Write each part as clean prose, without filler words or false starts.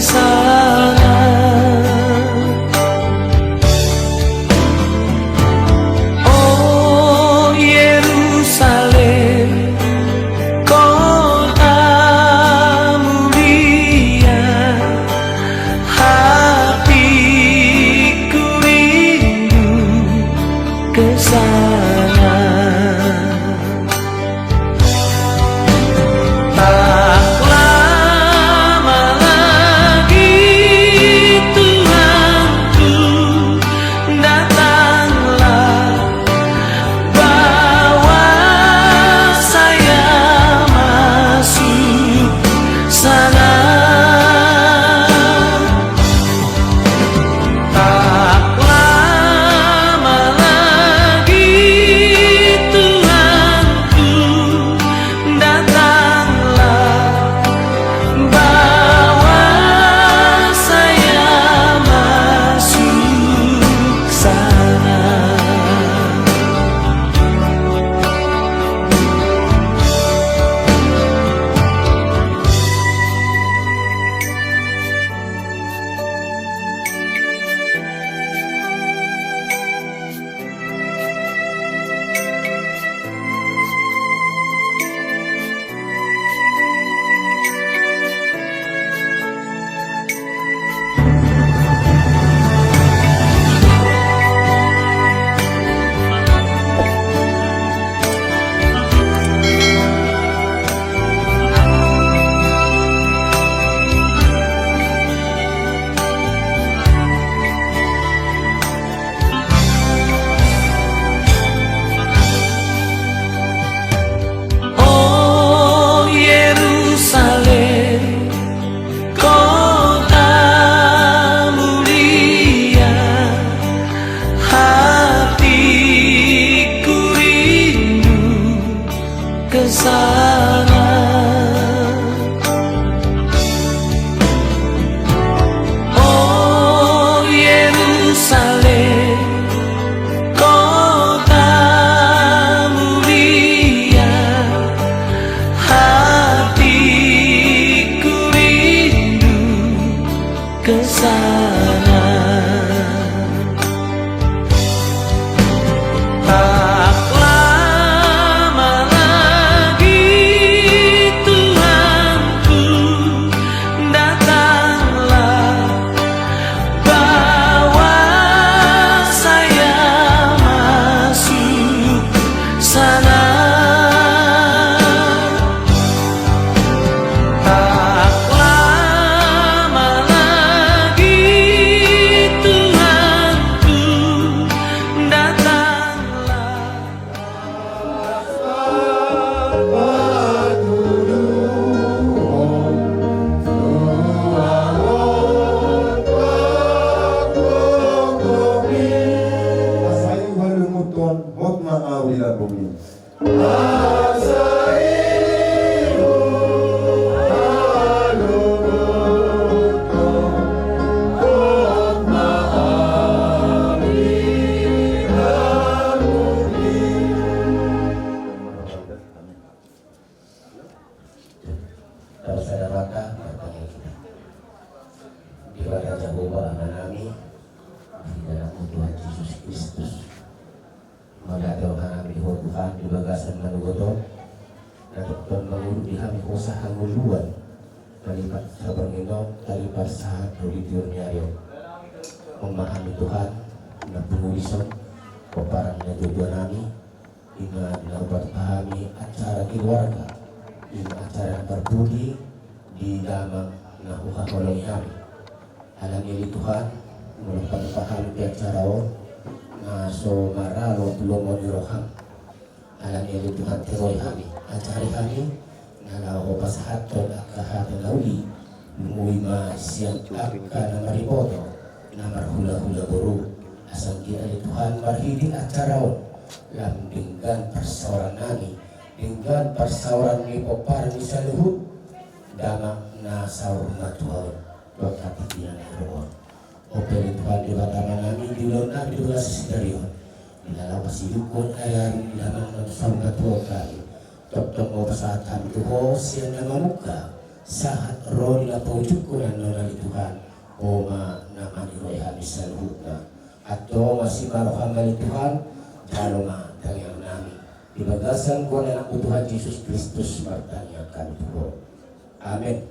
sana. Oh Yerusalem, kota mulia, hatiku rindu ke sana. Sana. Oh Yerusalem, kota mulia, hatiku rindu ke sana. Memahami Tuhan, menulisan peparangnya tujuan kami, hingga dapat pahami acara keluarga, hingga acara berbudi di dalam nahuha oleh kami. Alam ini Tuhan, melakukan paham ke acara naso maralo belum mau diroham. Alam ini Tuhan teroi kami, acara kami, nalau pasahat dan akahat lauli, muima siang akan maripoto. Namar hula-hula buru asal kita di Tuhan berhiding acara lambingkan persawaran nami dengan persawaran ni popar ni saluhut damak na saurna Tuhan wakati dia naroon opel Tuhan di bataman nami di lona di dua sesidarion nilalau pasidukon ayarin damak na saurna Tuhan kami tok-tok mo pasatan Tuhan siya na mamuka saat roh nila paujukuran nolali Tuhan oma namani roy habis salhutna atau masih marohamali Tuhan jaloma tangyang nami dibagasan ko na ng Tuhan Jesus Kristus martanya kami Tuhan. Amen.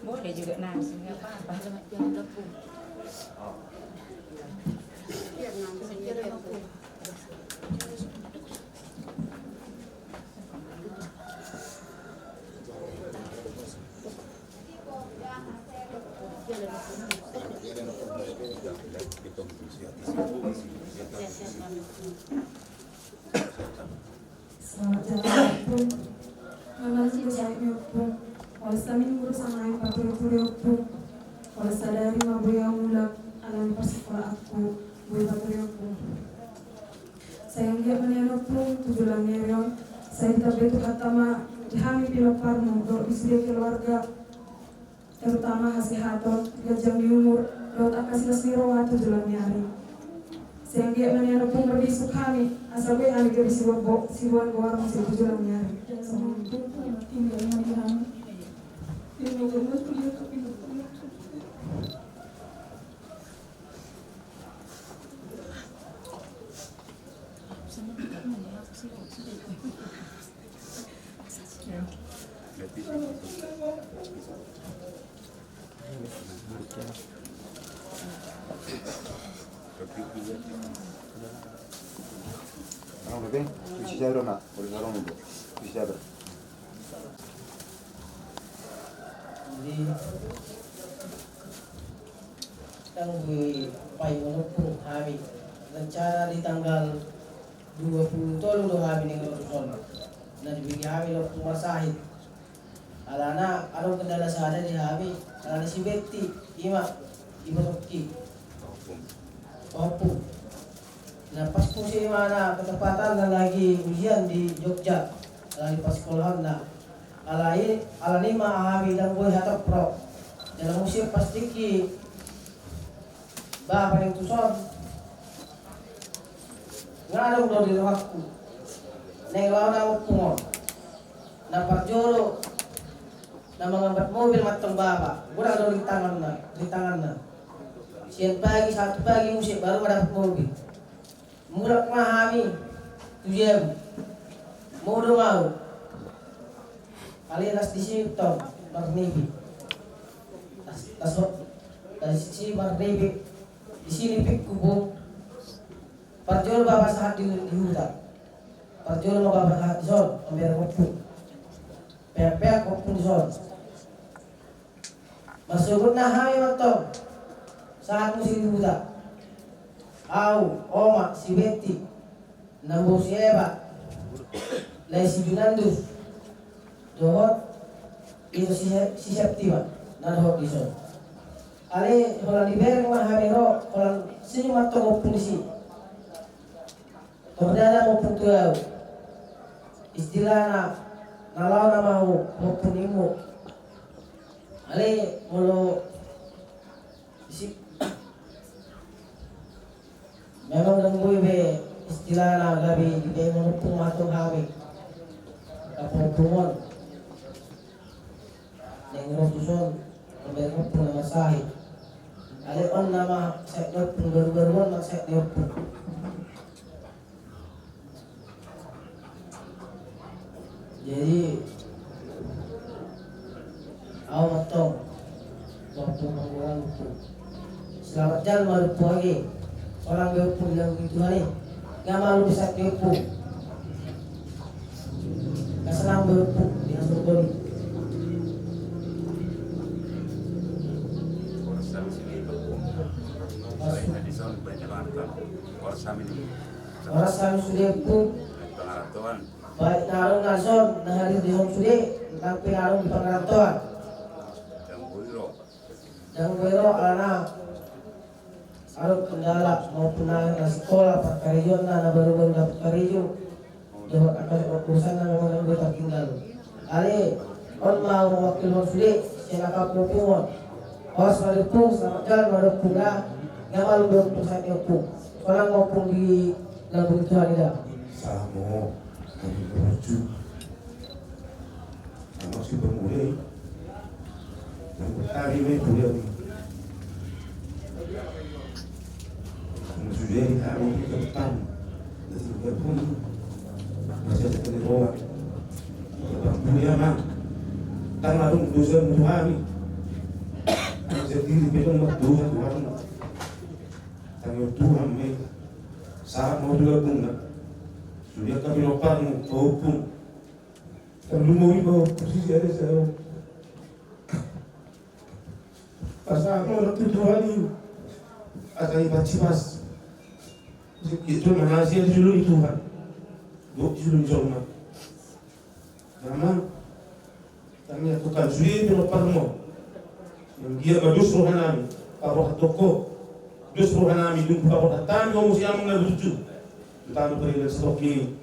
Boleh juga nasi, nggak apa-apa. Jangan tepung. Biar nasi, biar tepung. Selamat jalan pun, mengaji baiknya pun, kalau samin ngurus sama yang paturi-turi pun, kalau sadari mabu yang mulak alam persekolah aku, gue paturi pun. Saya nggak menyentuh pun tujuan merion, saya tidak betul kata ma dihami piloparmu, do istri keluarga, terutama hasil haton, gajang di umur, do tak kasih siro waktu tujuan nyari. Sehingga menyentuh pun berbisuk kami, asal gue kami ke siwan gua masih tujuan nyari. Sama itu tinggalnya di kami. Ini benar dia tapi Ano bem? Bicara na, boleh sarong itu. Bicara. Jadi yang di payung pun kami rencana di tanggal 20 hari ini kalau dan dibagi kami lo masahid. Alana ada kendala sahaja di kami, alana si Betty, Ima, Ibu Toki, Opung. Nah pas fungsi mana ketepatan dan lagi ujian di Jogja, lagi pas sekolahan nah, alani mahami dan gue hatap pro, dalam musim pasti ki, bapak yang tuson, nggak ada udah di rumahku, neng lawan nama pungon, nampak jolo, nama ngambat mobil matang bapak, gue ada di tangan na, siang pagi satu pagi musim baru dapat mobil. Murak mahami tujuan mau mau alias di sini tom marnebi tas sini marnebi di sini pik kubung parjol bapak sahat di hutan parjol mau bapak sahat di sol ambil kopung pepek kopung di sol masuk nahami matong saat musim di hutan Au, Oma, si Betty, Nambo si Eva, Lai si Junandus, Dohot, itu si Septima, Nadhot di son. Ale, kalau libereng mah hamero, kalau sini matong ngopung di sini. Kordana ngopung tuau, istilahna, nalau nama ngopung imu. Ale, kalau si memang nunggu be istilah na gabi be menupung matong kami kapuntungon neng rotuson be menupung nama sahid ale on nama set nupung baru-baruan nak set nupung jadi awak matong waktu mengurang selamat jalan marupung lagi orang beupung yang begitu hari nggak malu bisa beupung nggak senang beupung dia berbeli orang kami sudah pun baik narung nason nahari di hong sudah tentang pinarung di pengaratuan dan biro anak arut kendala maupun na sekolah perkarijon na baru-baru dapat karijo dapat akan urusan na memang yang gue tinggal ali on mau wakil hosli sila kapupingon os malipung selamat jalan marupung na nggak malu berpung sa niupung orang maupun di Lampung Tuhan ida. Samo kami menuju masih bermulai yang bertari itu dia sudah kami ke depan dan juga pun masih ada kedua Bangkuya mah tangadung dosa Tuhan sendiri belum Tuhan tangan Tuhan mereka saat mau digabung sudah kami lopar maupun terlumui bahwa posisi ada saya pasal mau Tuhan ini akan ibacipas itu menasih dulu itu kan dulu jomah nama kami lakukan sudah lopar mau yang dia badus rohanami kalau toko dus rohanami dulu kalau datang kamu siang mengajuju kita beri stoki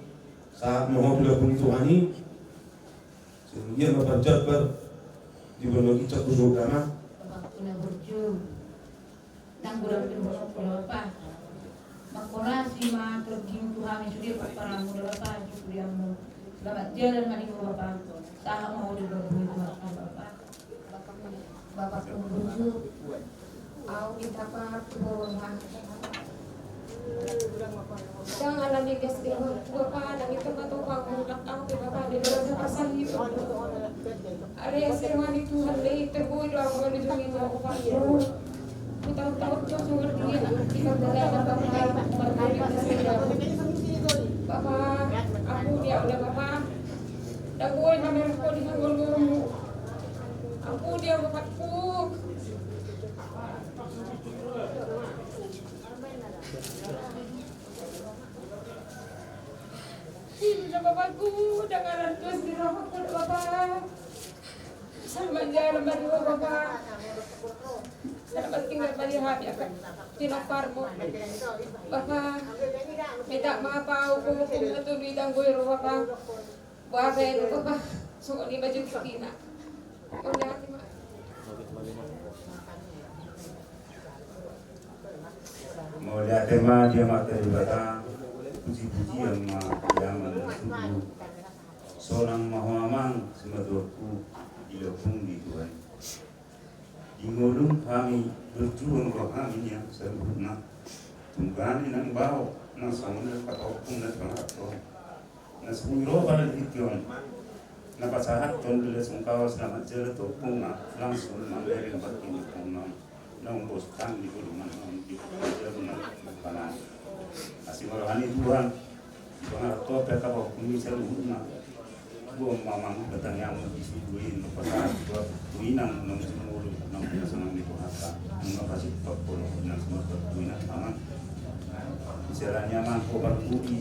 saat mau dilakukan itu ani dia memperjabar di bawah kita kudu agama Kuna burju nang budak pindah pulau apa makorasi ma tergim Tuhan sudah para muda apa sudah mau selamat jalan mari bapak sah mau digabung Tuhan bapak bapak burju au kita apa tuhan Jangan lagi guys, bapak dan itu batu bangun belakang ke bapak di dalam pasal itu. Ada yang sewan itu hari terbuat dua kali dijungin bapak. Tahu-tahu cuma dia kita berjalan bapak berbalik ke sana. Bapak, aku dia oleh bapak. Dagoy mamerko di hanggol-hanggol. Aku dia bapakku. Sudah bapakku, jangan terus dirahmatkan bapak. Selamat jalan bagi bapak. Selamat tinggal bagi hati akan tinaparmu. Bapak, minta maaf aku itu ditangguh bapak. Bapak itu bapak, suka di baju kita. Oleh hati mak. Mau lihat tema dia materi batang puji-puji yang mensuku seorang mahamang semadurku dilapung di Tuhan di ngolong kami berjuang ke kami yang sempurna tunggani nang bau nang sangat patopung dan pengatur nang sepuluh pada dikion nang pasahat ton bila sungkawa selamat jalan topung langsung mengalir batin punam nang bostan di gulungan di jalan kanan asing rohani Tuhan pengatur mereka bawa kumi seluruhnya gua mamang betang yang disuguhin pasal gua tuinang nang semua nang senang di Tuhan nang kasih topol nang semua tuinang aman istilahnya mangko berbudi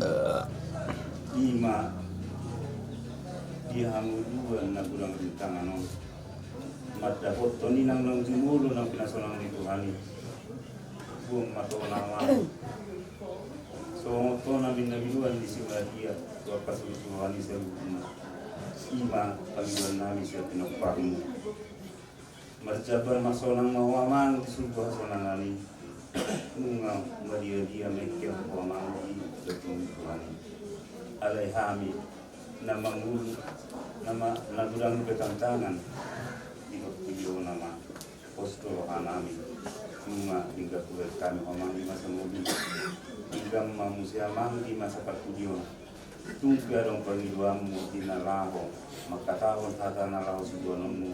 lima dia hamu dua nang kurang rintangan non mata foto ni nang jumulu nang pinasolang di Tuhan gua mato nama so to na binabiluan di Sibadia dua pasukan ni seluruhnya ima panggilan namin siya pinagparin marjabar masolang mawamang di subuh sonangani nunga madia-dia mekir mawamang di datung Tuhan alay hami na mangulu nama nagudang bekantangan di video nama posto hanami nunga hingga kulit kami mawamang di masa mobil hingga mamusia mang di masa pakudion tungga dong panggiluanmu tinalaho makatawon tata nalaho sudonomu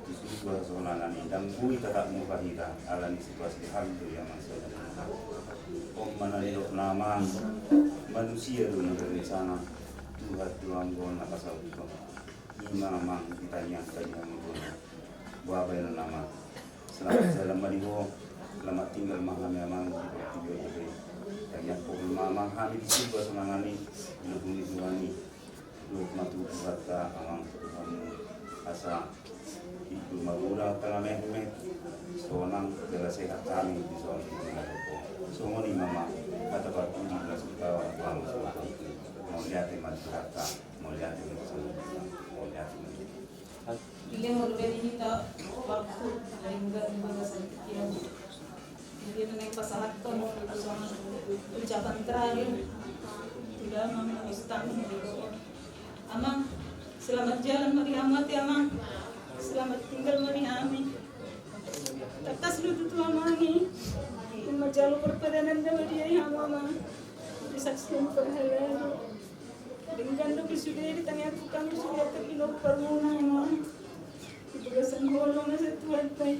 disuruh sonanani dan bui tatakmu kahira alani situasi haldo yang masih ada om manalilok naman manusia doon ng sana tuhat tuang doon nakasaw ito imamang kitanya kanyang doon buwabay na naman selamat maliho selamat tinggal mahamamang tiyo-tiyo kaya po mamang hamid siwa sa mga ni nabungi Tuhan luk matutuhat ka ang Tuhan asa itu magula ka na may so nang dala sehat kami di soal itu so ngoni mama katapat ko na sa kawan ang mau lihat matutuhat ka mau lihat mau lihat Ile mo dari kita waktu dari muda sakit dia naik pasahat kan ucapan terakhir istami hidup. Amang, selamat jalan mari amati amang. Selamat tinggal mari ami. Tatas lu tutu amangi. Majalu perpadanan dari dia amang. Disaksikan perhalal. Dengan lu sudah di tengah kami sudah terkilo permuna amang. Tugasan holong na sa tuwan tayo.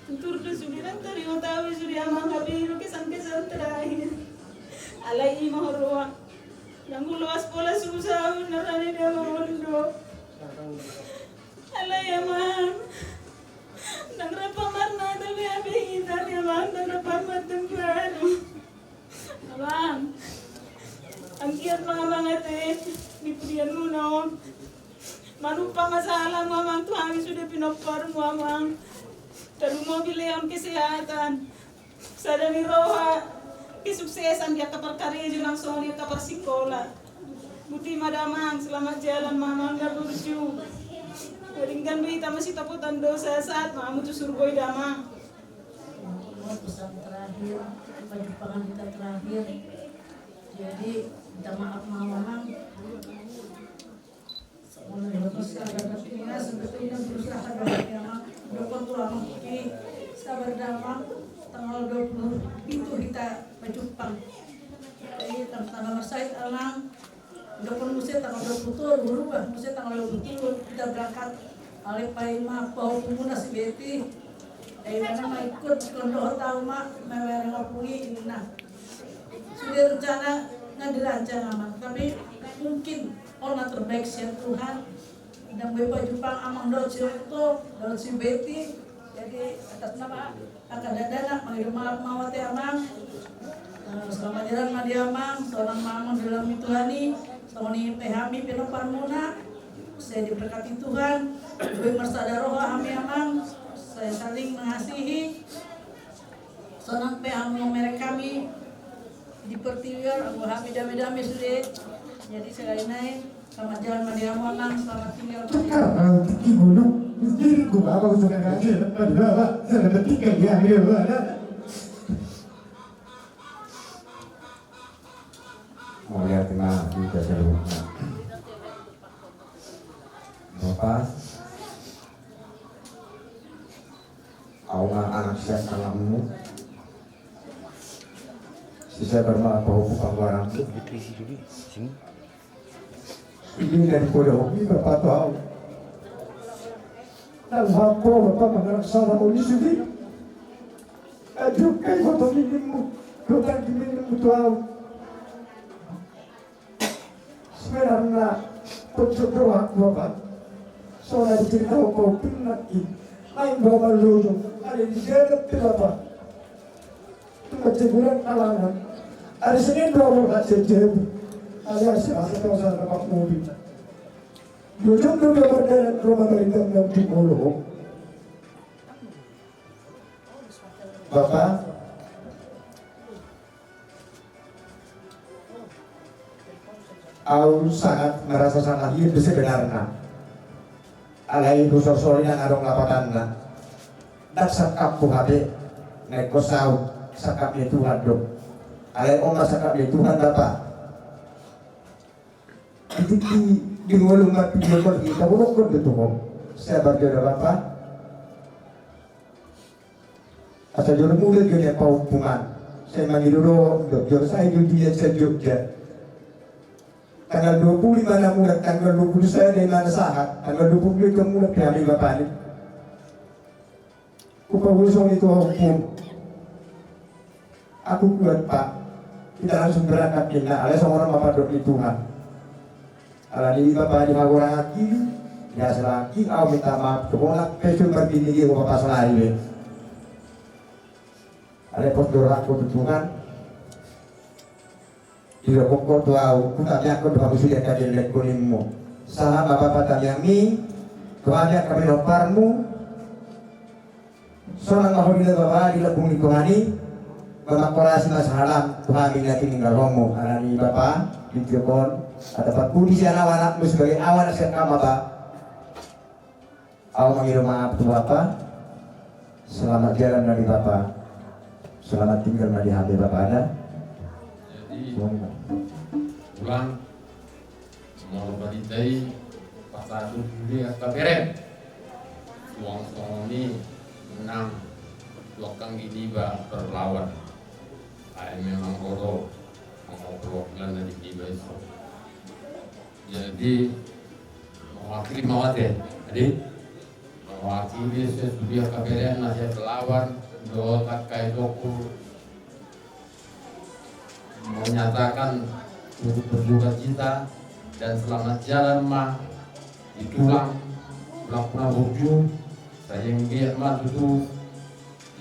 Tutur na suliran tayo tawi suliya mga kabiro kesan terakhir. Alay mahorwa. Nang luas pola susah narani dia mahondo. Alay amang. Nang rapamar na dali abihitan amang nang rapamar templado. Amang. Ang kiat mga nipudian mo noon. Manupa masalah mo amang Tuhan sudah pinopar mo amang. Terumah bileon kesehatan. Sadani roha kesuksesan dia kapar karya langsung dia kapar sekolah. Buti madamang selamat jalan mamang gak berju. Ringgan berita masih taputan dosa saat mamu tuh surgoi damang. Pesan terakhir, perjumpaan kita terakhir. Jadi minta maaf mamang. Sebetulnya berusaha dokter lama ini sabar damang tanggal 20 itu kita berjumpa. Jadi tanggal Said alang dokter musim tanggal 20 berubah musim tanggal 20 kita berangkat alih paima bau pemuna si Betty. Dari mana mau ikut kondo tahu mak mewah ngapungi nah sudah rencana nggak dirancang aman tapi mungkin orang terbaik siapa Tuhan dan Bapak Jepang amang dot si Betty jadi atas nama akan dadana manggil maaf mawati amang selamat jalan madi amang seorang mamang dalam Tuhani soni pehami pinopar muna saya diberkati Tuhan gue marsadaroha ami amang saya saling mengasihi sonang pehami mereka kami dipertiwir aku hami dami sudah jadi sekali naik selamat jalan madi amang selamat tinggal di gunung jadi gue bawa suka kasih pada saya tinggal di akhir mau lihat tengah di dasar rumah Bapak anak siap kamu sisa bermaaf bahwa pangwarang ini dari kode hobi Bapak tahu dan hampo Bapak mengerasa mau disudi ajukai foto minimu dotan minimu tahu sebenarnya pencoba Bapak soalnya cerita kau pinaki main bawa lulu ada di dalam Bapak itu macam bulan kalangan ada Senin 20 September ada siapa tahu saya dapat mobil Jujur tu berdalam rumah mereka yang dimuluk Bapak aku sangat merasa sangat hidup sebenarnya alai dusor sori yang adong lapatanna dak sakap pu habe neko sau sakap ni Tuhan dok alai oma sakap ni Tuhan Bapak itu di ngolong mati ngolong kita buruk betul saya berdoa Bapak asal jodoh mulut gini apa hubungan saya manggil dulu dokter saya juga saya Jogja tanggal 25 na mulat, tanggal 20 saya dari mana sahat, tanggal 20 ke mulat kami Bapak ini. Kupagusong itu hukum. Aku kuat Pak, kita langsung berangkat kena, oleh seorang mapadok di Tuhan. Alani Bapak di Hagorang Aki, ya selagi aku minta maaf, kebolak pesul berbini ke Bapak selain. Oleh pos doraku di Tuhan. Tidak pokok tahu, kutanya aku doa sudah kaji lek kuningmu. Sahabat bapak tanyami, kepada kami loparmu. Seorang mahal bapak di lebung Tuhani, bermakorasi masalah Tuhan ini tinggal romo. Alani bapak di Jepun, ada patpudi si anak-anakmu sebagai awan serta bapak. Aku mengirim maaf tu bapak. Selamat jalan dari bapak. Selamat tinggal dari hati bapak ada. Pulang mau balitai pasal dulu kaberen uang songoni menang lokang gini berlawan memang koro mau perwakilan dari Diba itu jadi mewakili mawate jadi mewakili sesudah kaberen nasihat lawan do takai doku menyatakan untuk berduka cita dan selamat jalan mah ditulang melakukan burju saya yang biar mah tutu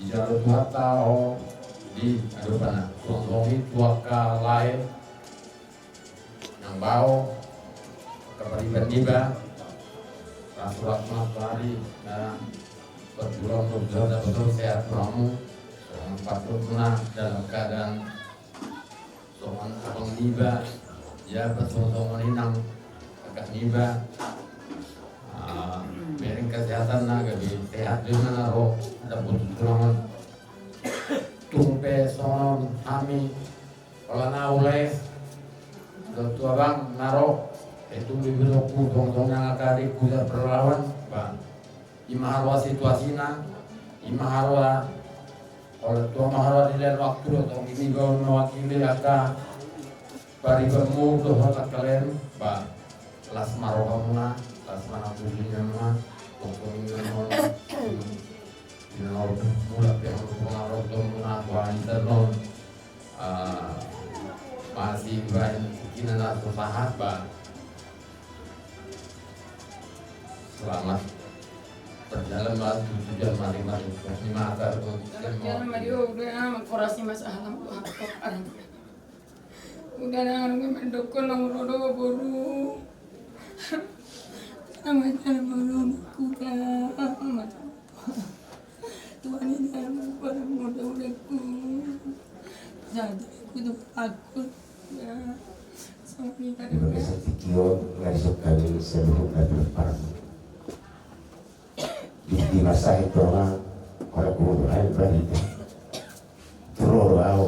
di jalur tau di adupan songongi tuaka lain yang bau kepariban Diba rasulat matahari dan berjuang berjuang betul sehat kamu patut menang dalam keadaan soman abang Diba ya betul inang agak Diba miring kesehatan naga sehat dengan roh ada butuh tulangan tumpe sonon kami kalau naule dokter abang naro itu bibiloku dong-dongnya ngakari kuda perlawan bang imaharwa situasinya imaharwa oleh tua maharwa di lain waktu atau ini kau mewakili agak bari bermu tuh hotak kalian bang kelas marohamuna kelas mana tujuannya mah pokoknya mau mulai yang pengaruh tuh wanita non masih banyak kina nato sahat bang selamat berjalan batu tujuan masing-masing di mata Jalan Mario udah mengkurasi masalah tuh apa udah nangan mendokon nomor boru nama jalan boru kuda Tuhan ini yang mudah-mudahku jadi aku tuh takut ya sama ini di Indonesia tikio ngasih kali sebelum dari depan di masa itu orang kudu air berita terlalu au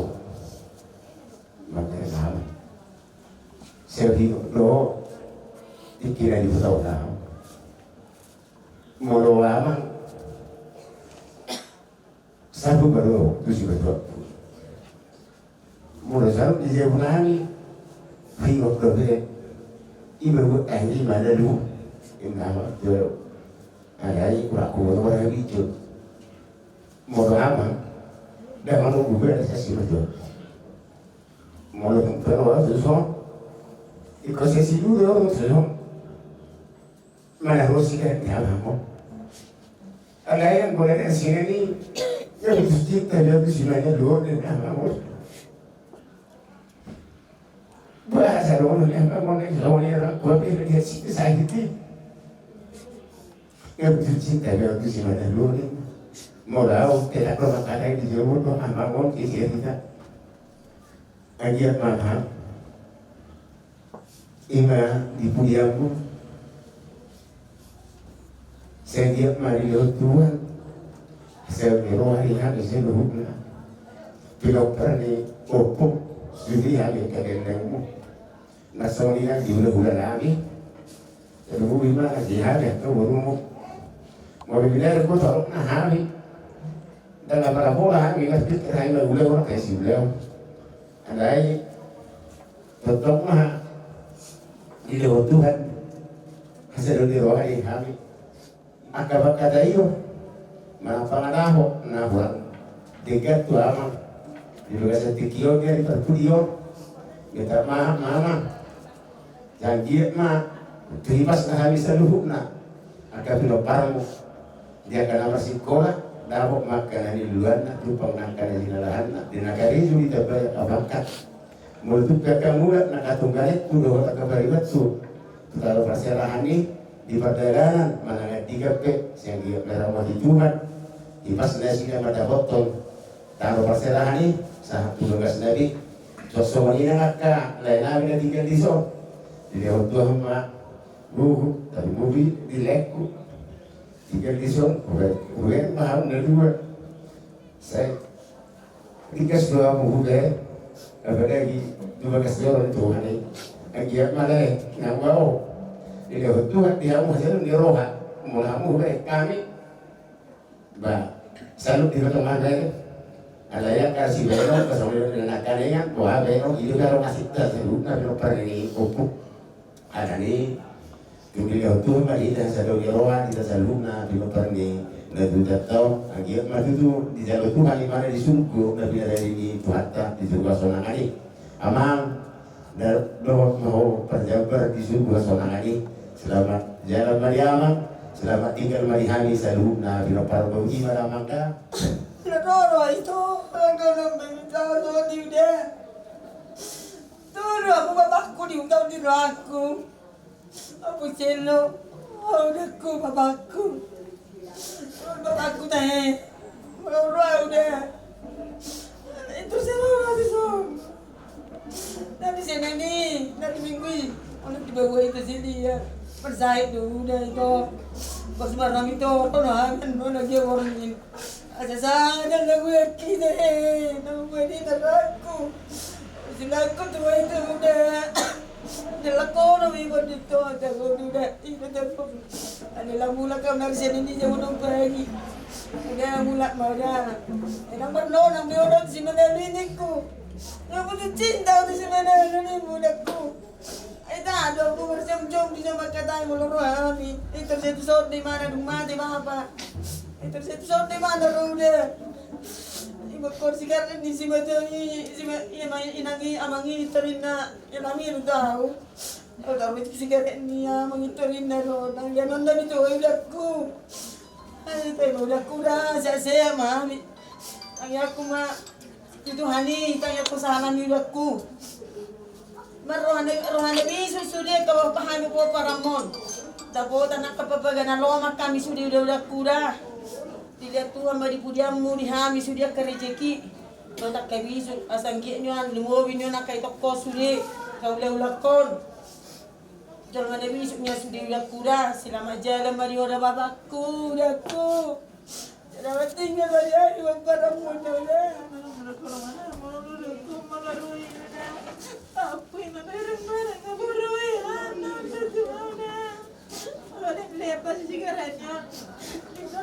makanya sama sehidup lo dikira di tahu tahu mau lama satu baru tujuh betul mulai satu di jauh nami hidup kerja ibu ini mana dulu ini nama jauh ayai kuraku orang itu mau lama dan mau gue ada sesi betul mau perlu itu so ikut sesi dulu orang itu mana harus kita nyala mau ada yang boleh di sini ni yang mesti kita di sini dulu dan mau bahasa dulu yang mau ni kalau ni orang gua pilih dia sih saya gitu yang mesti kita di sini dulu ni modal tidak pernah ada di jauh tu amal kita kita ajar mana ima di pudiamu saya dia mari Tuhan saya berdoa hari saya berdoa bila pergi opuk sudi hari kadang-kadang nasional di bulan lagi jadi bima di hari itu baru mau bilang aku tahu hari dan apa bola ingat kita hari bulan orang kasih beliau andai tetap mah di Tuhan hasil dari doa hari akabat kata iyo mana pangadaho na bulan dekat tu ama di luar setikio dia di perpudio kita mama janji ma teribas na habis seluruh na akabat loparmu dia kana masih sekolah dabok makan di luar na tupang nangkan di nalahan na dinakari juli tabay abangkat mulut kamulat nakatunggalit kudo takabaribat su kalau perserahan ini di perdagangan mana 3 P yang dia merawat di Tuhan di pas nasinya pada botol taruh perserahan ini saat tugas nabi sosok ini ngaka lain nabi na tinggal di so di lewat Tuhan mak buku tapi mobil di leku tinggal di so bukan mahal na dua saya tiga dua buku deh apa lagi dua kasih orang Tuhan ini agiat malay nang wao ilo tuat dia mo sa ni roha mula mo kami ba salut di teman saya alaya kasih bero kasih na kanaya buah bero itu kalau kasih tas na bero perni opuk ada ni Kemudian tu mari kita selalu dirawat, kita selalu na binukar ni na tujuh tahun. Agiat mati tu di jalur tu kali mana di sungguh na bila dari di Tuhatta di surga sonang ani. Amang dan bahwa mau perjabar di surga sonang ani. Selamat jalan mari amang, selamat tinggal mari hari selalu na binukar bagi mana mangka. Loro itu agak tahu di dia. Turu aku bapakku diundang di aku. Aku celo, udahku bapakku teh, melorot udah. Itu selalu masih so. Dari sini nih, dari minggu ini, orang dibawa itu sini ya. Persahid dulu udah itu, pas barang itu orang kan lagi orang ini. Asal ada lagu kita, lagu ini aku. Silaku tuh itu udah. Nilako na may iba dito, ako duda, ito po. Anila mula ka na rin hindi niya unang pagi. Kaya mula mo na. Nang marno, nang biyodon, si manalinig ko. Napunod cinta ko si manalinig mula ko. Ay tado, kung marsiyam-siyam, di siya magkatay mo laro kami. Ito siya tusod, di mana dumati mga pa. Ito siya tusod, di mana ruda. Magkorsigar ni si Madani, si inangi amangi itarin na inangi daw. O damit sigar ni amangi itarin na ro. Nang ganon na nito ay ko. Ay tayo ulat ko na sa mami. Ang ako ma ito hani, tayo ko sa hanan ulat ko. Rohana bisu sudah kau pahami ko paramon. Tapos anak kapapagana loma kami sudah ulat ko dah. Dilihat Tuhan beri pujianmu dihami sudah kerejeki. Kau tak kebisu asangki nyo an limowi nyo nak kay toko sudah kau boleh ulakon. Jangan ada bisuknya sudah udah kuda. Selamat jalan beri orang bapakku, udahku. Selamat tinggal beri hari barang muda udah. Apa yang barang-barang ngaburui anak tertuana. Kalau lepas sigaretnya.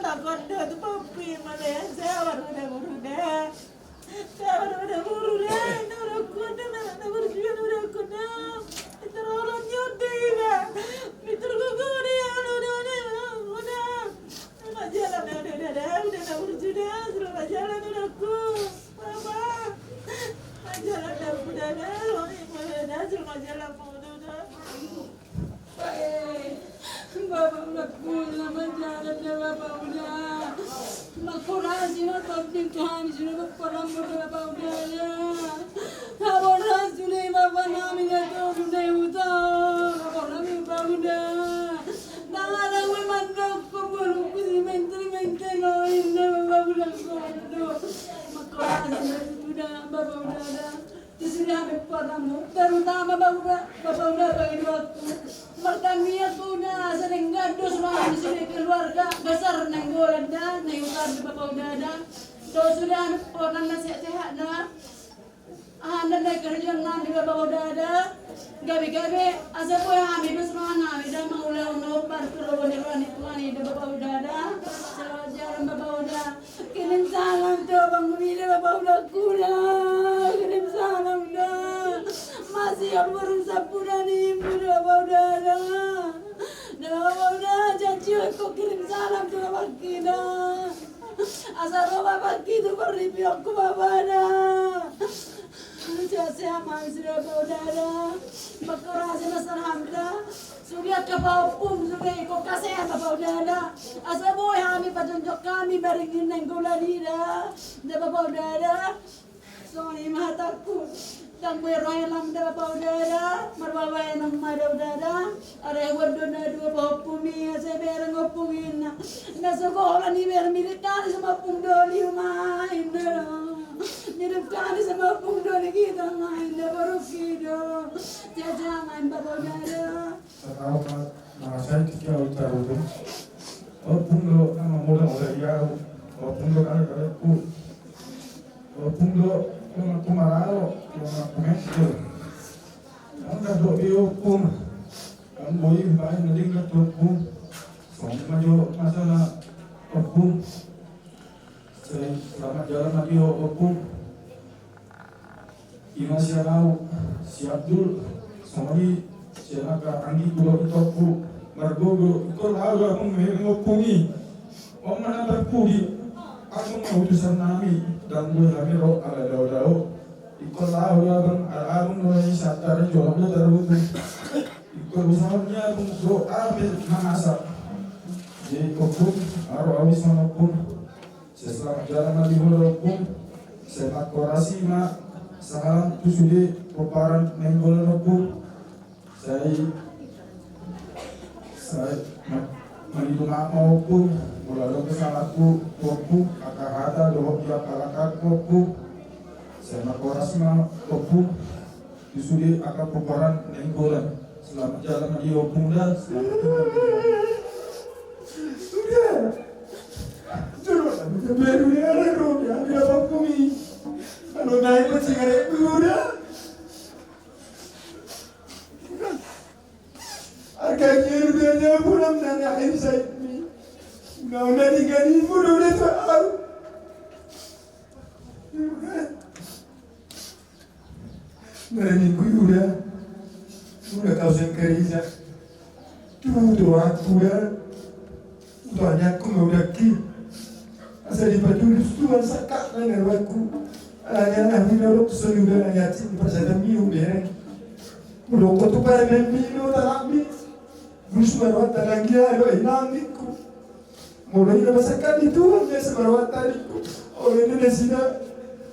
Nak kondo tu papi mana yang saya baru dah. Nak kondo nak berjuang udah kondo. Itu orang nyodi lah. Itu guguri udah. Nak jalan udah nak berjuang sudah jalan udah ku. Papa. Nak jalan udah. Orang mana sudah jalan udah. Bapak udah pulang menjalan ya bapak udah. Makurasi na tabling Tuhan sudah berperang bapak udah ya. Kawan sudah bapak namin itu sudah utang. Bapak namin bapak udah. Nangalang may mandok pemburu kusi menteri loin bapak udah kondo. Makurasi na sudah bapak udah. Sudah berperang terutama bapak udah bagi waktu. Pertanian tuna sering gaduh selama di sini keluarga besar nenggolan dah, nenggolan di bapak udah ada. Sudah orang sehat dah. Anda naik kerja nanti bapak udah ada. Gabi asal boleh ambil besar anak, dah maulah untuk berkeluar dari Tuhan itu bapak udah ada. Selamat jalan bapak udah. Kirim salam tuh bang Mila bapak udah kuda. Kirim salam dah. Masih yang berusaha punya nih, bapak udah ada. Bapak udah janji aku kirim salam tuh bapak kita. Asal bapak kita beri aku bapak ada. Saya masih bapak udah ada. Makurasi alhamdulillah. Sudah ke Paupum, sudah ikut kasih bapak udah ada. Asal boy kami petunjuk kami beringin nenggolan ida. Bapak udah ada. Soalnya mah takut. Dan beraya lam dah bapak udah ada. Marwah yang nama dah udah ada. Ada yang berdua dua Paupum ni. Saya bereng opungin. Nasekolah ni bermilitan sama pungdoli main dah. Nyedepkan sama pungdoli kita main dah baru kita. Jaja main bapak udah ada. Sekarang saya tidak tahu tu. Pungdo nama muda ya. Pungdo kan aku. Pungdo Yung tumaralo, yung pumesyo. angkat do diopung kan boy bae naling na topung sama jo masalah opung saya selamat jalan lagi opung ina siarau si Abdul sama di siapa Anggi kulo itopu margogo iko lawa akong mengopungi o mana berpudi akong mautusan nami dan gue kami ro ala daw iko lawa bang arung no isa tare jolok na darutu iko misalnya bang do abe mangasa jadi kopun aro awis manapun selamat jalan lagi pun selamat korasi ma salam tu sudah peparan nenggolan pun saya menipu maupun melalui kesalahanku kopu kakak ada dohok dia kalakat kopu saya makoras ma kopu disuruh akan peparan nenggolan selamat jalan di opung dan selamat tinggal sudah baru dia ada roda dia bakumi anu naik macam ada kuda agaknya rudanya pulang dan akhir saya ini udah tinggal di pun udah tahu mereka udah kau sengkeriza tuh aku ya banyak aku udah ki asal dipatulis tuan sakak dengan aku alanya aku udah seluruh ayat ini pasal miu deh udah kau tuh pada miu tak Gus marwat tanangnya alo inangiku mulai na masakan itu hanya semarwat tadiku oleh ini sida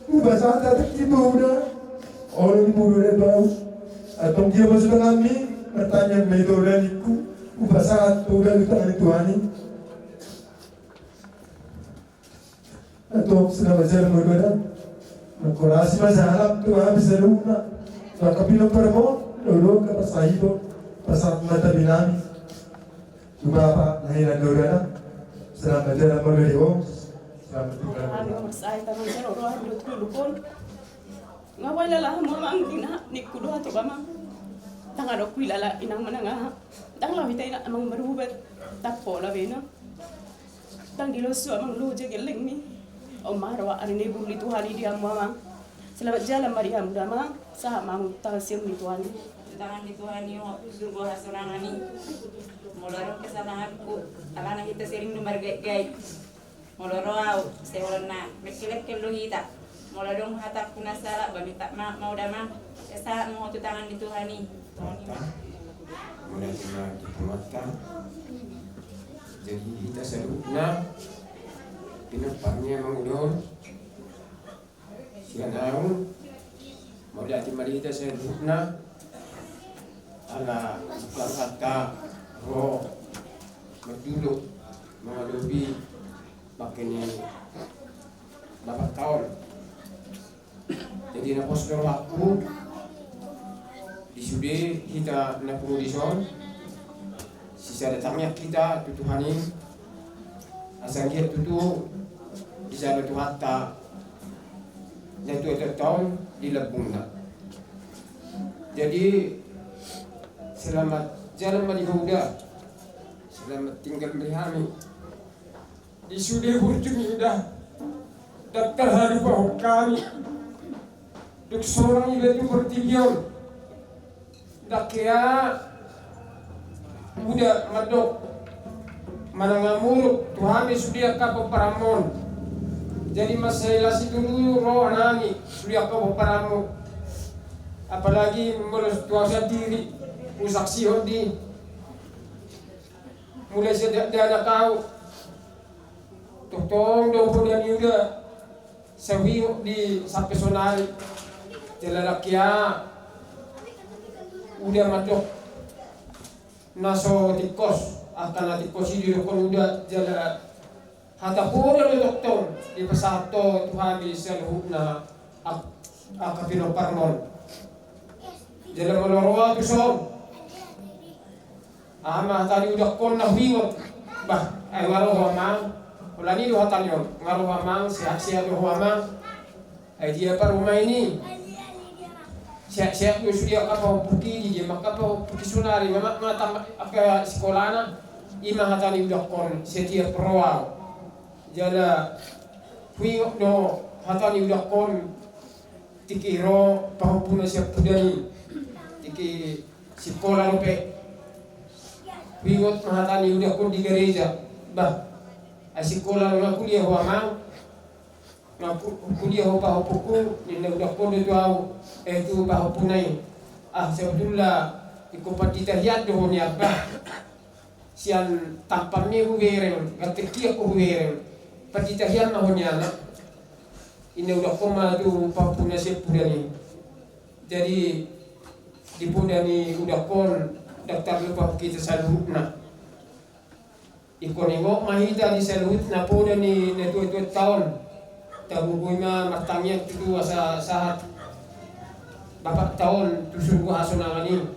ubasa tak tiba oleh muda bau atau dia masuk kami bertanya metodaniku ubasa tuh dari tangan Tuhan atau sudah belajar muda mengkolasi masalah tuh habis seruna maka bilang perempuan dulu ke pasahido pasal mata binami Bapa nahilan dorana selamat jalan melalui selamat tinggal. Ano magsay tanong sa rohan dot ko lupon. Nga wala lang mo mang gina ni kudo ato ba mang. Tanga do kuilala inang mananga. Tang lawi tay na amang marubat tapo lawi na. Tang diloso amang loje geling ni. O marwa ani ne buli Tuhan di amang mang. Selamat jalan Mariam dama sa mang tasim ni Tuhan. Tangan di Tuhan yo surga hasurangani. Moloro kesalahanku, alana kita sering nomor gay. Moloro au, seorang berkilat keluhita. Molodong hatak kuna salah, bami tak mau damang. Esa mau tu tangan di Tuhan ni. Mulai dikeluarkan. Jadi kita serupna, pinapanya mengudur. Sian aung, mulai dimari kita serupna. Ala kata roh berduduk menghadapi makanya 8 tahun. Jadi napos ng waktu disude kita na prodisyon sisa datangnya kita tutuhanin asal kita tutu bisa tuhatta na itu tahun dilabung na. Jadi selamat jalan Malihuda, selamat tinggal Mihami. Di sudah berjumi dah, daftar hari bahwa kami, duk seorang itu bertibion, dak kaya, udah madok, mana ngamuruk, Tuhan sudah kapal paramon. Jadi masalah itu dulu roh nani sudah kapal paramon. Apalagi merus tuasa diri. Usaksi di mulai sejak dia ada kau tong do punya juga sewi di sampai sonari jelalakia udah masuk naso tikos akan tikos ini dokon udah jala hata pura do doktor di pesato Tuhan di selhubna akapino parmon jala meloroa pisong ama tadi udah kon na wingot bah ay ngaro hamang wala ni do hatanyon ngaro hamang siya do hamang ay dia pa rumah ini siap yo sudia kapau puki di makapau puki sunari mama mata aka sekolahna ima hatani udakon setiap proa jada huingok no hatani udakon tiki ro pahupuna siap pudani tiki sekolah rope huingok hatani udakon di gereja bah sekolah na kuliah ho amang na kuliah ho pahupuku ni udakon itu au itu pahupunai sebetulnya ikupatita hiat do ni apa sian tampamnya huwereng gatekia ko huwereng patita hiat na honya na ini udah koma tu papuna sepudani jadi dipudani udah kon daftar lupa kita saluhna ikoningo mahita di saluhna pudani na 2 tahun tabugoyma matangnya itu asa sahat bapak tahun tusugo hasunangani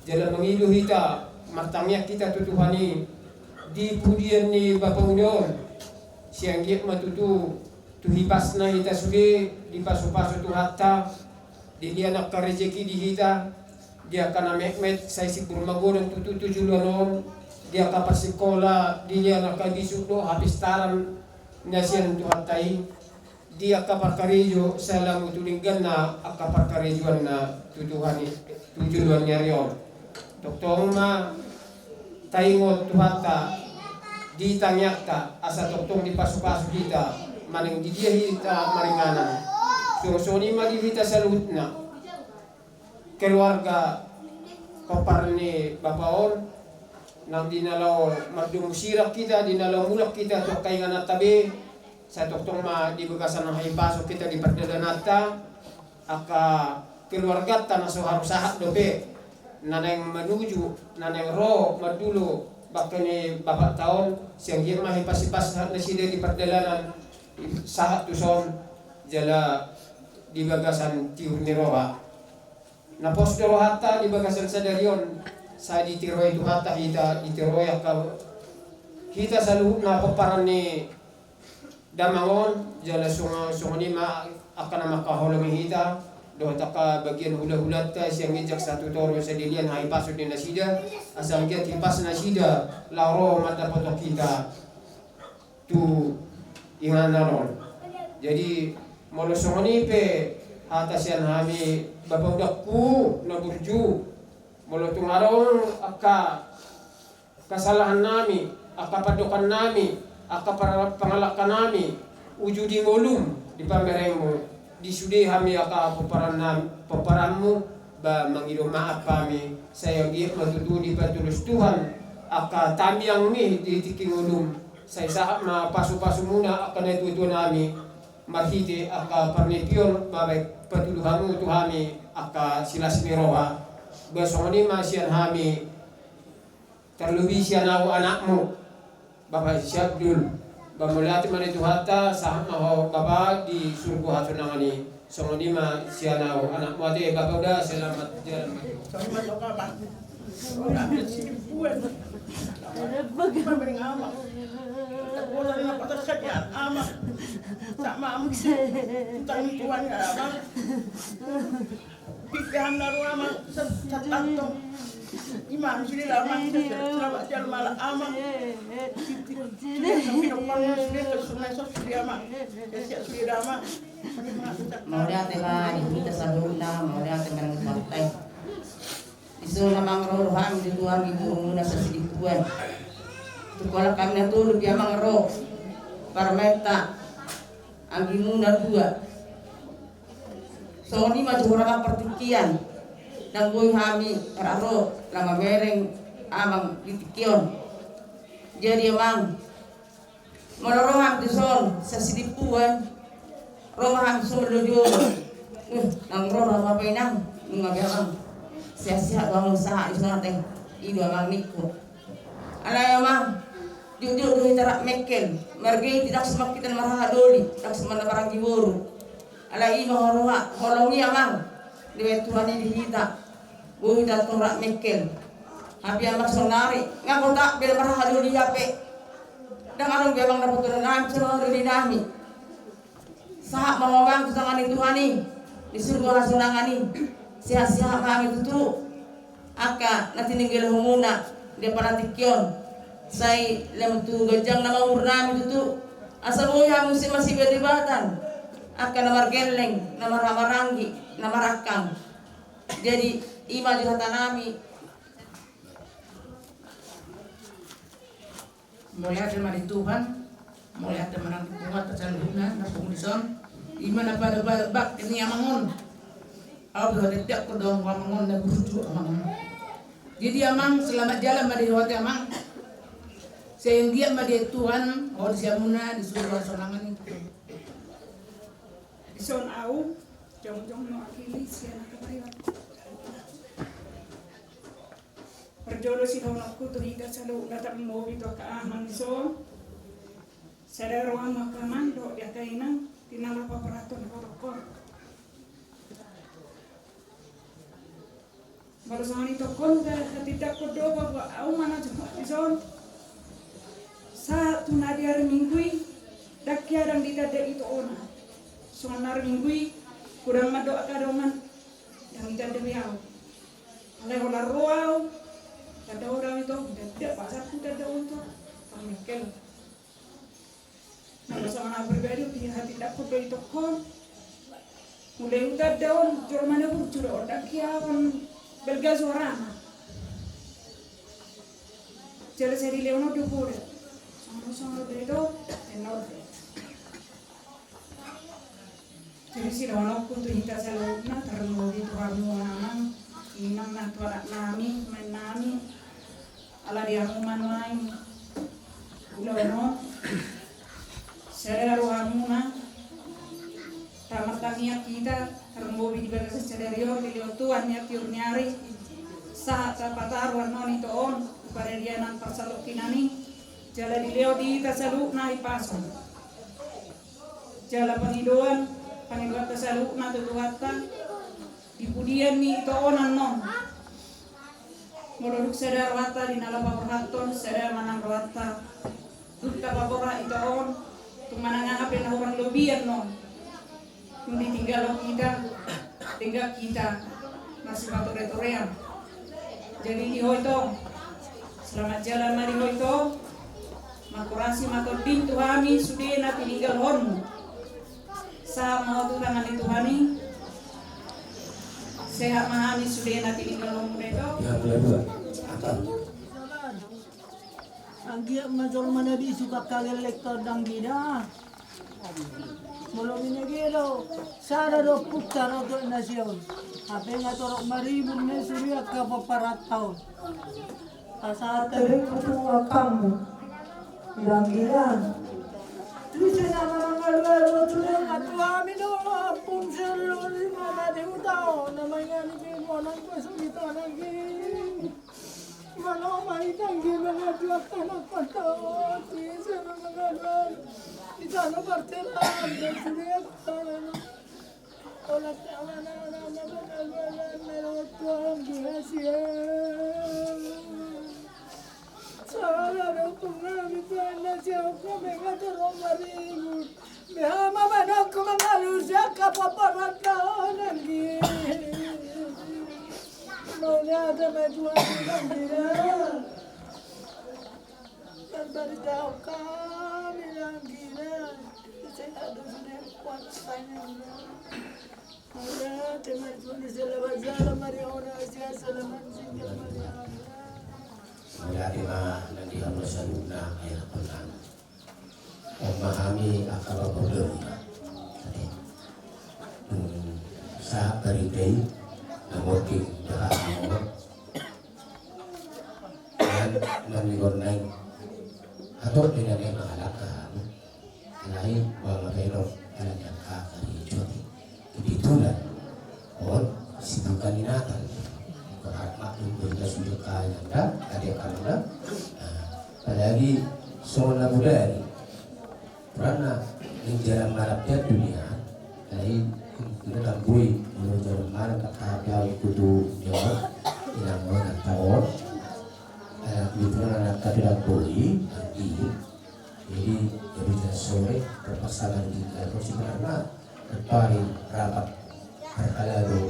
jalan mengilu hita matangnya kita tutuhani di pudian ni bapak union siang giat matutu tuhibasna hita suge di pasu-pasu tu hatta di dia nak rezeki di hita dia kana mekmet saya si burmagodan tutu tujuluanon dia kapas sekolah di dia nak kabisuk do habis taran nasian tu hatai dia kapar karejo salam utulinggan na akapar karejuan na tutuhani tujuan nyarion doktong ma taingot tuhata di tanyakta asa doktong di pasu-pasu kita maning di dia hita maringanan so ni magi hita salutna keluarga kapar ni bapaon nang dinalaw magdung sirak kita dinalaw mulak kita to kay nga natabi sa doktong ma di bagasan ng haipasok kita di perdadanata aka keluarga ta na so harus sahat dobe naneng menuju naneng ro madulo bakal ni bapak tahun siang dia mah pas na sida di perdalanan sahat tuson jala di bagasan tiur ni roha na pos hatta di bagasan sadarion sa di tiroy tu hatta hita di tiroy ka kita selalu na paparan ni damangon jala sunga ni ma akan makaholo hita do taka bagian hula-hulat ta siyang ngejak satu toro sa dilian hay pasod ni nasida asam giat hipas nasida laro madapat kita tu inganaron jadi molosong ni pe atas yan hami babawdakku na burju molotong araw aka kasalahan nami aka padukan nami aka pangalakan nami ujudi ngolum di pamerengmo di sudi hami aka paparanmu ba mangido maaf kami saya giat matutuli patulus Tuhan aka tamyang mi di tiking ulum saya sahap na pasu-pasu muna aka na ituto nami marhite aka parnepion babay patuluhamu tu hami aka silas miroha basoni masian hami terlebih sian aku anakmu Bapak Syabdul bamulati man itu hatta sahap maho baba di surga hatunangani songoni ma sianau anak mati bapak udah selamat jalan selamat oka bang ora sipuan bagaimana bering ama bola na patas kaya ama sama am tang tuan ya bang pikam naru ama satantong imam sini lama selamat jalan malah ama Mauria tema kita saduna mauria tema ng partai isu namang ro ham di dua minggu muna sa sidikuan tukola kami natulog yamang ro parmeta ang gimuna dua so ni majura pertikian nang boy hami raro lama mereng amang ditikion jadi emang molorong dison sa sidipuan roham sumberdojo nang roh apa pinang ngabang sia-sia bang usaha isona teh idu amang nikku ala emang jujur do hitara mekel margi tidak semak kita marha doli tak semana barang giburu ala i mahoroha holongi amang dewe Tuhan di hita bu hita torak mekel habi amak sonari ngako tak bel marha doli hape dan arong bebang dapat turun ngam cero di nami sahak mawabang tutangan itu hani di surga hasunangani siha-siha kami tutu aka natinigil humuna dia panatikyon say lemtu gajang nama urnami tutu asa buya musim masih beribatan aka namar geleng namar hamarangi namar akang jadi ima juhatanami mulai hati mari Tuhan mulai hati marang buat tasaluna na pungdison ima na pada bak ini amangon aku tidak kodong amangon na buju amangon jadi amang selamat jalan mari hote amang sehingga mari Tuhan oh siamuna di surga sonangan Son au jong no akili siya nakapayat. Perjolo si aku tu hingga selalu datang mau itu ke aman so. Sadar orang makaman do ya kainan tinala paparaton korokor. Baru sahani tokol dah tidak kodo bawa au mana cuma ison. Sa tunadiar minggui dak kiadang ditade itu ona. Sonar minggui kurang madok kadoman yang tidak demiau. Oleh olah roau, ada orang itu tidak pasar pun tidak untuk pamikel. Nah sama berbeda di hati tidak kudo itu kon. Mulai udah daun jual mana pun sudah ada kiawan belgas orang. Jadi seri leono dupur. Sama bedo enor. Jadi si dono pun tu hita selalu na terlalu di tuhan muanang inang na tuarak nami main nami ala dia muman main ulono sedar ruhamuna tamat tania kita terlalu di bagas sederio di tuan ya tiur nyari saat sapatar warna itu on pada dia nang persaluk kinani jala di leo di tasaluk na ipason jala pengiduan panibuat tasaluk na tutuhata di pudian ni ito onan non mododuk sadar wata di nala paporhaton sadar manang wata dukta papora ito on tumanang apel na orang lobian non yung ditinggal tinggal kita masih patore-torean jadi di hoito selamat jalan mari hoito makurasi matodin tuhami sudah na tininggal honmu sama tu tangan itu hani sehat mahami sudah nanti di dalam mereka ya dua akan anggia major mana di suka kagel lektor dang gida belum ini gelo sara do putar do nasion apa ngatorok maribun ne surya ka paparat tahun asal Tapi ketua kamu dang gida Tujuh nama ngalwar tujuh ngatua mino pun seluruh mana diutau namanya ni orang kesulitan lagi mana mai tanggi mana dua anak patah tujuh nama ngalwar di sana bertelan dan sudah kanan olah taman nama ngalwar mereka tuang dihasil Salah pengaruh mana siapa mengatur orang ribut. Behama mana aku mengaruh siapa paparan lagi. Maunya ada majuan dia. Dan beritahu kami lagi dah. Saya ada sudah kuat saya. Ada teman pun selamat jalan mari orang Asia selamat singgah mari. Menjadi nanti harus saluna air pelan memahami akal berbeda saat beribai namoting berhamor dan menigornai atau dengan yang mengalahkan lain mengapain dengan kakak jodi itulah on sibukan inatan maklum berita sudah kaya dah ada karena apalagi soal budaya karena jalan marapnya dunia dari kita tambui jalan marap kakak itu jawab yang mana tahun itu anak tidak boleh jadi sore berpasangan di terus karena paling rapat terkalado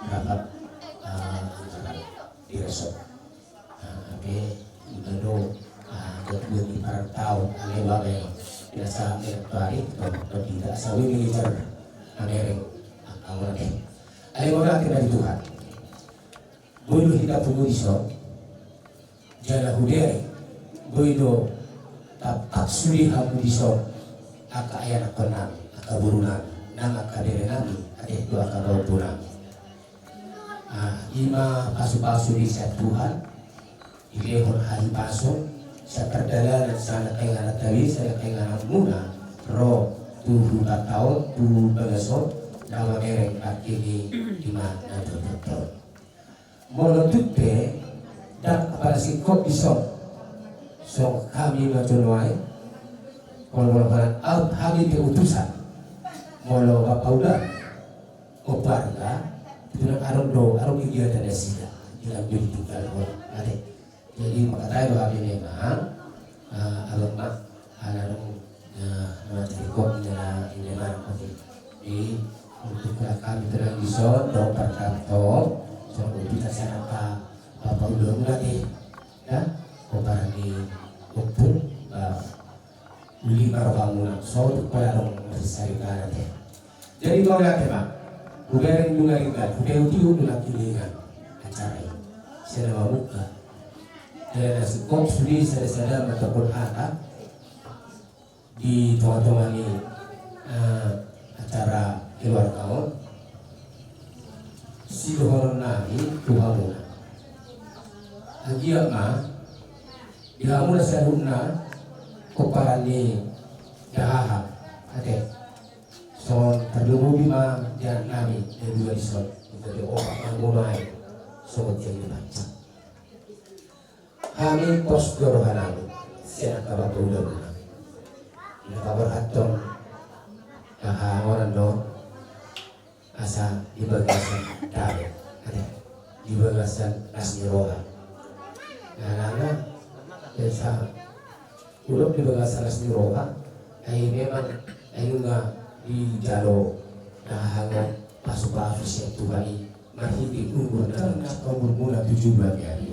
dapat diresop. Oke, itu kedua di partau ane babe biasa mencari atau tidak sawi militer Amerik awal deh. Ayo berarti dari Tuhan. Bodoh kita tunggu di so. Jala hudere. Bodoh tak suri hamu di so. Aka ayat konam, aka burunan, nang aka dere nami, ade dua aka robunan. Ima pasu-pasu di set Tuhan. Ilehon hari pasu. Sa perdalanan sana kay nga natawi, sana kay nga muna, ro, tuhu taon, tuhu bagaso, nama mereng at kini lima na tututo. Molo tutte, dak para sikop isok, so kami matunway, molo parang kami diutusan, molo kapauda, o parga, ito ng araw kegiatan na sila, ilang bilitukal ko, ate. Jadi makanya kami memang alamat alam cerikot ini mana di untuk kami terang ison dong perkanto so kita sana apa belum lagi ya kobaran di upun lima bangunan so pada dong masih nanti jadi kau lihat pak bukan bunga bukan utiu lagi dengan acara ini saya mau buka. Dan sekop suri sada-sada ataupun hata di tengah-tengah ini acara keluar tahun si dohoron nami tuhamu agia ma dihamu na sa huna koparan ni dahaha ate so terlalu bima dan nami dan dua disot jadi orang yang mulai so jadi baca kami pos gorohanami siya nakabatulan na nakabarhatong nakahangoran no asa ibagasan dami ibagasan nasniroha nalala sa ulog ibagasan nasniroha ay memang ayun nga di jalo nakahangon paso-paso siya tuwali mahigit umur na umur mula 7 bulan yan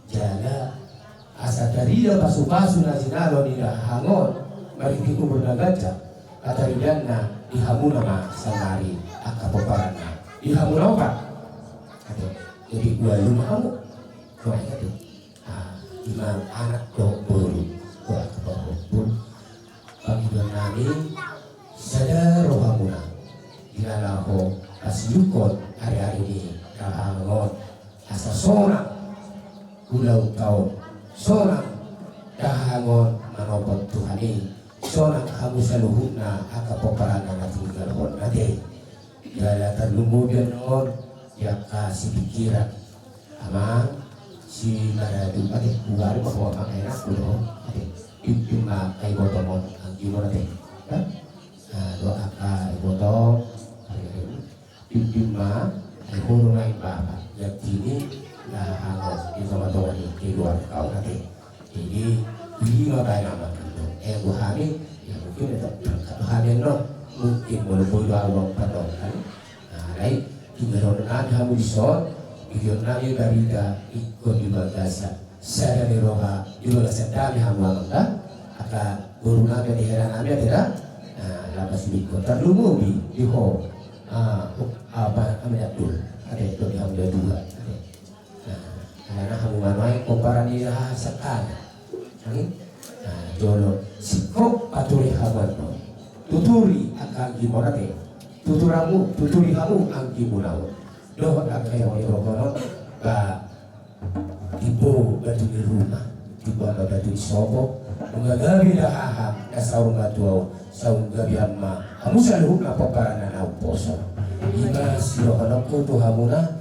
jaga asa dari pasu-pasu na sinalo ni hangon mariki umur na gajah kataridan na dihamuna ma samari akapoparan na dihamuna pa jadi gua lumamu kau itu imam anak kau buru gua akapapun panggilan nami sadar rohamuna ilalaho asyukot hari-hari ini kahangon asa seorang pulau tahun seorang kahangon manopot Tuhan ini seorang kamu saluhuna akapoparangan na tinggal hon nade gala terlumubian on ya kasih pikiran ama si maradu ade buari bahwa makanya kulo ade impima kai botomon ang gimana teh doa ka botom impima ai huru lain bapa yang kini nah hangus di sama-sama di luar kau nanti jadi lima nama itu buhani ya mungkin itu buhani no mungkin boleh awang patong kan nah lain juga ronan hamu disot video nami barita ikut di bagasa saya dari roha di bagasa dami hamu angka aka guru nami di heran nami tidak lapas ikut terlalu di ho apa namanya dul ada itu di hamu dua karena kamu manai komparan ini sekali, jono sikop paturi haban tuturi akan gimana teh, tuturi kamu angki munau, doh akan yang rokono, ibu batu di rumah, ibu batu di sobo, menggagabi dah haham, saung gatuau, saung gabi amma, kamu selalu nak komparan anak poso, ina si rokono kutu hamuna,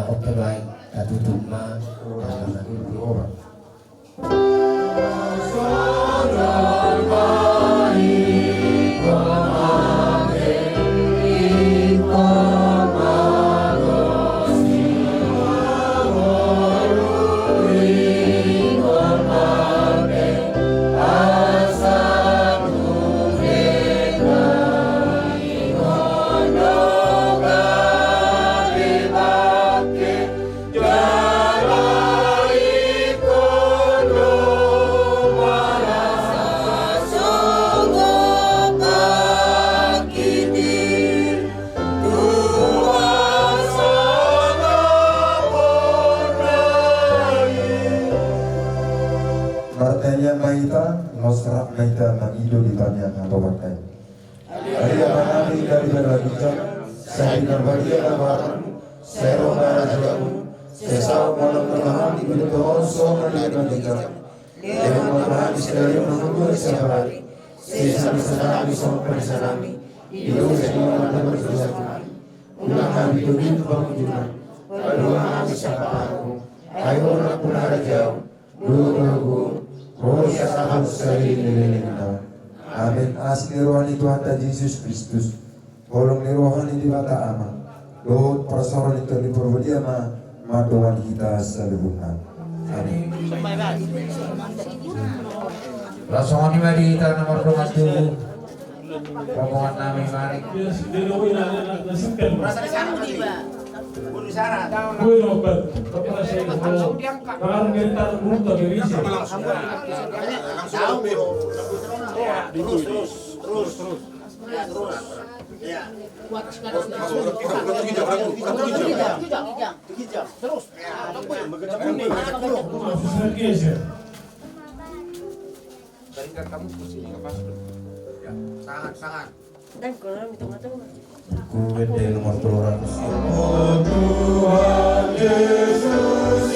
oke baik. Tutup ma dalam orang. Asa batanya maita nosrak maita magido di tanya atau batai. Alia manami dari berlagicam, saya berbahagia abaran, saya rohana jamu, saya saw malam malam di bentuk so menjadi Dewa Tuhan sekali menunggu sehari, saya sana bisa bersanami, hidup semua mana berdosa Tuhan. Ulang hidup itu pengunjungan, berdoa siapa aku, ayo orang pun ada jauh, dulu roh sahabat sekali ini. Amin. Asli rohani Tuhan dan Yesus Kristus, tolong rohani di mata aman, doa persoalan itu diperbudia Tuhan kita seluruhnya. Amin. Langsung mari kita nomor 21 rombongan nami mari. Berikan kamu kursi lepas dulu. Ya, sangat. Dan kalau hitung-hitung. Kuwede nomor 200. Oh Tuhan Yesus,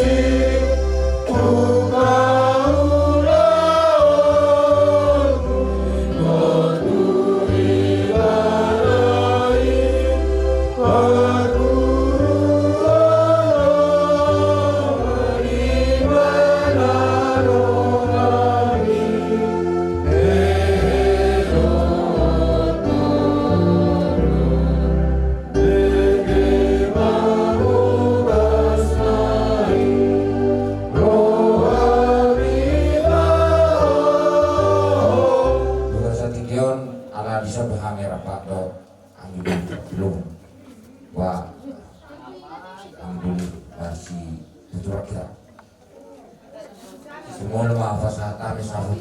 semua lemah fasihata misahut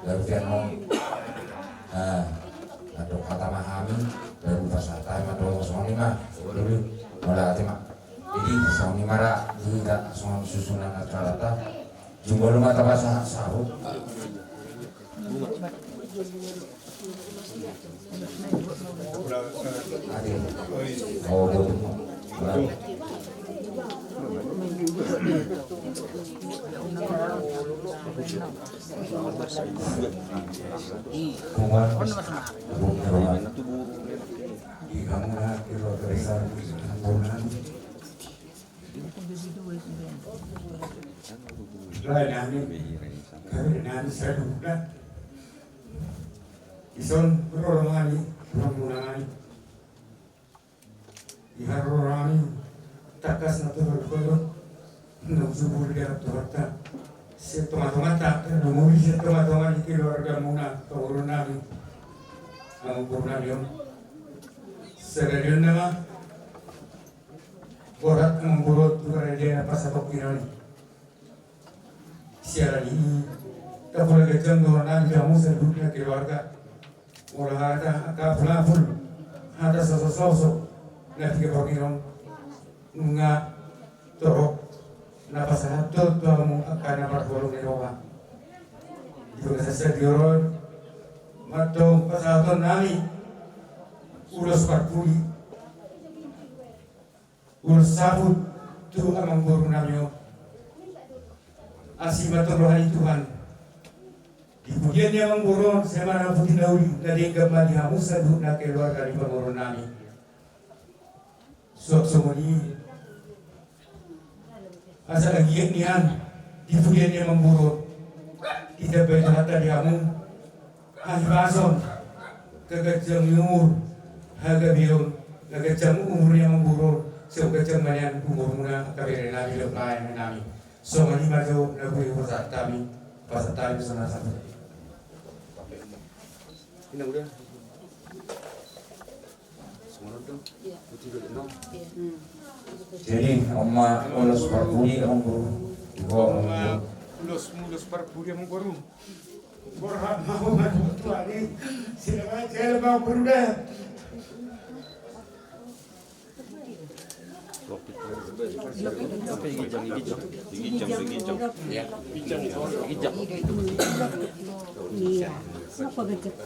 dari Vietnam atau kata mahami dari fasihata atau sonima dulu mulai tema jadi sonima ra tidak son susunan acara jumlah lemah tabasa sahut adil oh betul Ison berolongani, berolongani. Iharorani, takas na berkolon, nusubur dia torta. Setomata, numuri setomata di keluarga muna, turunani, ang purnalion. Segala nama, borat memburut kerajaan pasapok kinani. Siapa ini? Tak boleh kejam dengan kamu sebutnya keluarga. Orang ada kapulaful, ada sosok nanti kebagian nunga torok, napasanat tu kamu akan dapat bolong eropa. Itu kesesat diorang, matong pasatan nami, ulas parpuli, ulas sabut tu amang burung namyo, asimat rohani Tuhan. Kemudian yang mengurung semana putih dauli dari kembali hamusan na keluarga di pengurung nami. Suap semuni asal lagi nian di kemudian yang mengurung tidak berjata di hamu ahbason kegajang umur harga bion kegajang umur yang mengurung sekegajang manian umur muna kabere nami lepai nami. So mani maju lagu yang kami pasatami sana-sana. Ini udah. Semua udah. Iya. Iya. Jadi Oma ulas parpuli ang guru. Oma ulas parpuli ang guru. Borha mau bantu ali. Sila saya mau berudah. Iya. Apa gejek?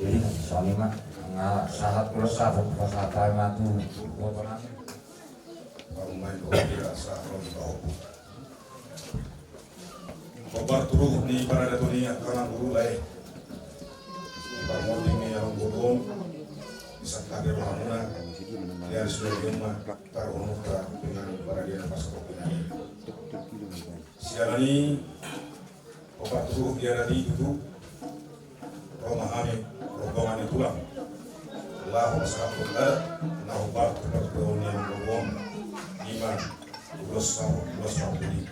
Jadi suami mah nggak sahat plus sabuk plus apa matu kotoran. Kalau main tidak sah kalau tahu. Kobar turun di parada dunia karena guru lain. Parmoti ini yang guru bisa kaget ramuna dia sudah rumah taruh muka dengan parada pas kopinya. Siapa ini kobar turun dia tadi itu Romahani rombongan tulang. Allah wasabullah nahubar terdunia yang iman plus ini.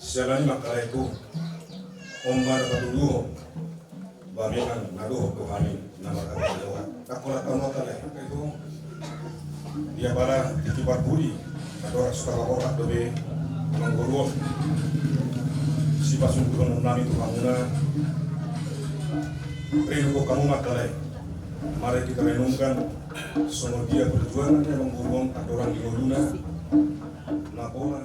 Siapa ini makalah itu Omar Baduluh Baminan Naduh Tuhani nama kata takulah tahu makalah itu dia bala dikibat budi atau setelah orang dobe menggurung si pasun turun nami Tuhanuna rindu kamu makalah. Mari kita renungkan semua dia perjuangan yang menggurung atau orang di Luna Napola